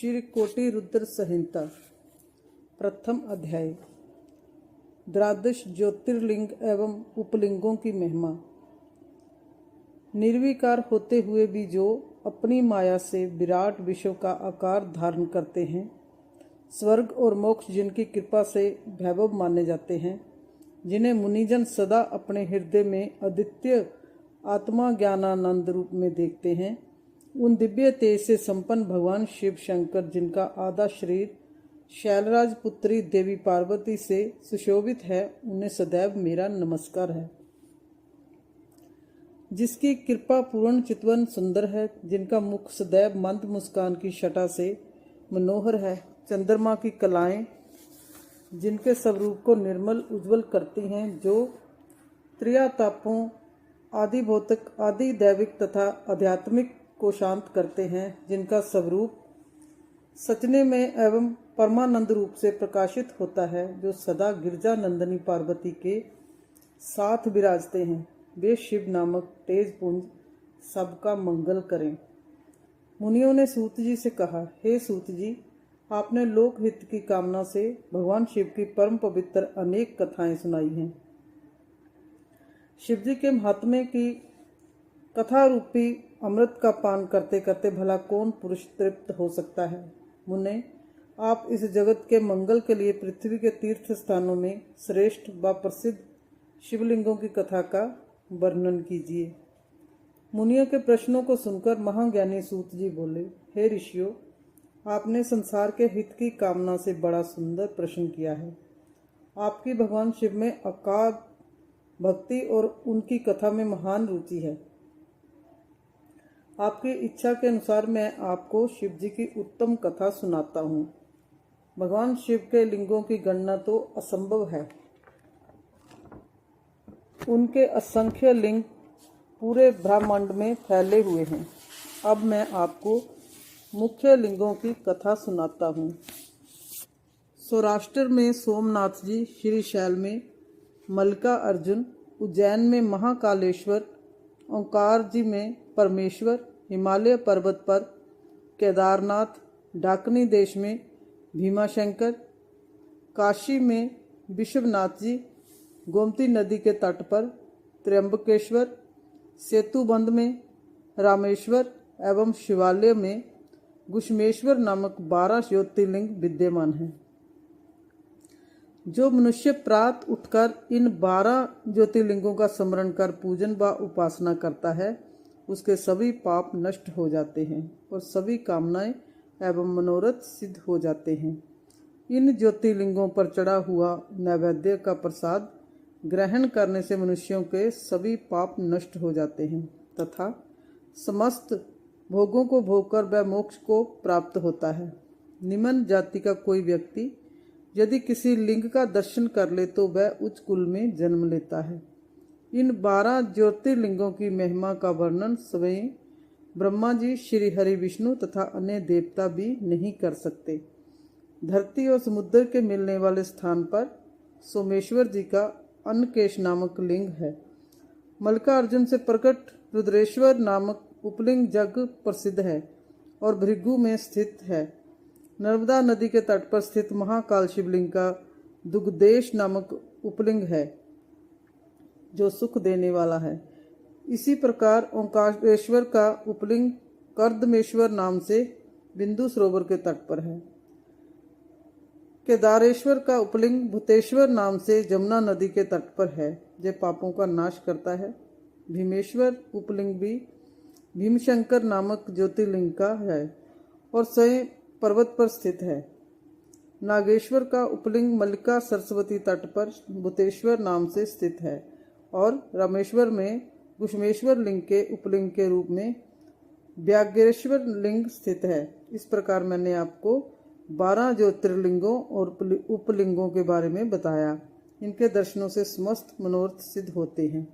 श्री कोटि रुद्र संहिता प्रथम अध्याय। द्वादश ज्योतिर्लिंग एवं उपलिंगों की महिमा। निर्विकार होते हुए भी जो अपनी माया से विराट विश्व का आकार धारण करते हैं, स्वर्ग और मोक्ष जिनकी कृपा से वैभव माने जाते हैं, जिन्हें मुनिजन सदा अपने हृदय में अद्वितीय आत्मा ज्ञानानंद रूप में देखते हैं, उन दिव्य तेज से संपन्न भगवान शिव शंकर, जिनका आधा शरीर शैलराज पुत्री देवी पार्वती से सुशोभित है, उन्हें सदैव मेरा नमस्कार है। जिसकी कृपा पूर्ण चितवन सुंदर है, जिनका मुख सदैव मंद मुस्कान की छटा से मनोहर है, चंद्रमा की कलाएं जिनके स्वरूप को निर्मल उज्जवल करती हैं, जो त्रियातापों आदि भौतिक आदि दैविक तथा आध्यात्मिक को शांत करते हैं, जिनका स्वरूप सचने में एवं परमानंद रूप से प्रकाशित होता है, जो सदा गिरजा नंदनी पार्वती के साथ विराजते हैं, वे शिव नामक तेज पुंज सबका मंगल करें। मुनियों ने सूत जी से कहा, हे सूत जी, आपने लोक हित की कामना से भगवान शिव की परम पवित्र अनेक कथाएं सुनाई हैं। शिव जी के महात्म्य की कथा रूपी अमृत का पान करते करते भला कौन पुरुष तृप्त हो सकता है। मुने, आप इस जगत के मंगल के लिए पृथ्वी के तीर्थ स्थानों में श्रेष्ठ व प्रसिद्ध शिवलिंगों की कथा का वर्णन कीजिए। मुनियों के प्रश्नों को सुनकर महाज्ञानी सूत जी बोले, हे ऋषियों, आपने संसार के हित की कामना से बड़ा सुंदर प्रश्न किया है। आपकी भगवान शिव में अगाध भक्ति और उनकी कथा में महान रुचि है। आपकी इच्छा के अनुसार मैं आपको शिव जी की उत्तम कथा सुनाता हूँ। भगवान शिव के लिंगों की गणना तो असंभव है। उनके असंख्य लिंग पूरे ब्रह्मांड में फैले हुए हैं। अब मैं आपको मुख्य लिंगों की कथा सुनाता हूँ। सौराष्ट्र में सोमनाथ जी, श्रीशैल में मल्लिका अर्जुन, उज्जैन में महाकालेश्वर, ओंकार जी में परमेश्वर, हिमालय पर्वत पर केदारनाथ, डाकनी देश में भीमाशंकर, काशी में विश्वनाथ जी, गोमती नदी के तट पर त्र्यंबकेश्वर, सेतुबंध में रामेश्वर एवं शिवालय में घुश्मेश्वर नामक 12 ज्योतिर्लिंग विद्यमान हैं। जो मनुष्य प्रात उठकर इन 12 ज्योतिर्लिंगों का स्मरण कर पूजन व उपासना करता है, उसके सभी पाप नष्ट हो जाते हैं और सभी कामनाएं एवं मनोरथ सिद्ध हो जाते हैं। इन ज्योतिर्लिंगों पर चढ़ा हुआ नैवेद्य का प्रसाद ग्रहण करने से मनुष्यों के सभी पाप नष्ट हो जाते हैं तथा समस्त भोगों को भोगकर वह मोक्ष को प्राप्त होता है। निम्न जाति का कोई व्यक्ति यदि किसी लिंग का दर्शन कर ले तो वह उच्च कुल में जन्म लेता है। इन 12 ज्योतिर्लिंगों की महिमा का वर्णन स्वयं ब्रह्मा जी, श्री हरि विष्णु तथा अन्य देवता भी नहीं कर सकते। धरती और समुद्र के मिलने वाले स्थान पर सोमेश्वर जी का अन्नकेश नामक लिंग है। मल्लिकार्जुन से प्रकट रुद्रेश्वर नामक उपलिंग जग प्रसिद्ध है और भृगु में स्थित है। नर्मदा नदी के तट पर स्थित महाकाल शिवलिंग का दुग्धेश नामक उपलिंग है, जो सुख देने वाला है। इसी प्रकार ओंकारेश्वर का उपलिंग कर्दमेश्वर नाम से बिंदु सरोवर के तट पर है। केदारेश्वर का उपलिंग भूतेश्वर नाम से जमुना नदी के तट पर है, जो पापों का नाश करता है। भीमेश्वर उपलिंग भी भीमशंकर नामक ज्योतिर्लिंग का है और स्वयं पर्वत पर स्थित है। नागेश्वर का उपलिंग मल्लिका सरस्वती तट पर भूतेश्वर नाम से स्थित है और रामेश्वर में घुश्मेश्वर लिंग के उपलिंग के रूप में व्याघ्रेश्वर लिंग स्थित है। इस प्रकार मैंने आपको 12 ज्योतिर्लिंगों और उपलिंगों के बारे में बताया। इनके दर्शनों से समस्त मनोरथ सिद्ध होते हैं।